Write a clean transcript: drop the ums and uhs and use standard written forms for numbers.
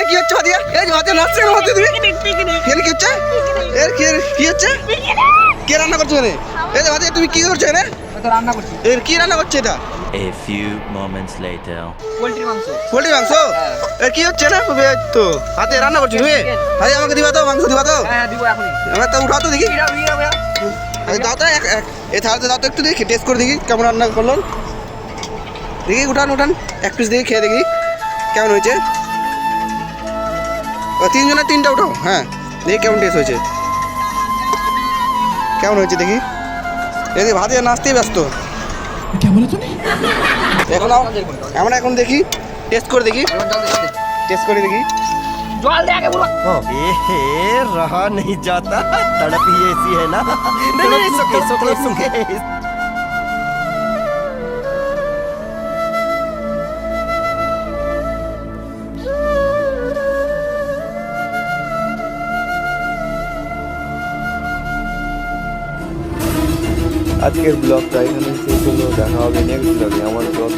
কি হচ্ছে ভাতিয়া? এই যে ভাতিয়া নাচছে কেন ভাতিয়া তুমি? এখানে কি হচ্ছে? এর কি হচ্ছে? কে রান্না করছে এখানে? এই যে ভাতিয়া তুমি কি করছো এখানে? রান্না করছি। এর কি রান্না করছে এটা? A few moments later. Poultry মাংস। পোল্ট্রি মাংস? এর কি হচ্ছে না? তো হাতে রান্না করছো তুমি? ভাই আমাকে দিবা তো মাংস দিবা তো? হ্যাঁ দিব এখনই। আমার তো উঠাও তো দেখি। বিড়া। দাও তো এই থালাতে দাও তো একটু দেখি টেস্ট করে দেখি কেমন রান্না করলেন। দেখি উঠান এক পিস দেখি খেয়ে দেখি কেমন হয়েছে। তিনজনের তিনটা উঠাও। হ্যাঁ দেখি কেমন টেস্ট হয়েছে, কেমন হয়েছে দেখি। এই ভাতে নাচতেই ব্যস্ত এখন আমরা এখন দেখি টেস্ট করে দেখি টেস্ট করে দেখি। জল দে আগে বলো। रहा नहीं जाता, तड़प ही ऐसी है ना। नहीं सुके আজকের ব্লগটা এখানে শেষ হলো। দেখা হবে নেক্সট ব্লগে। আমার ব্লগ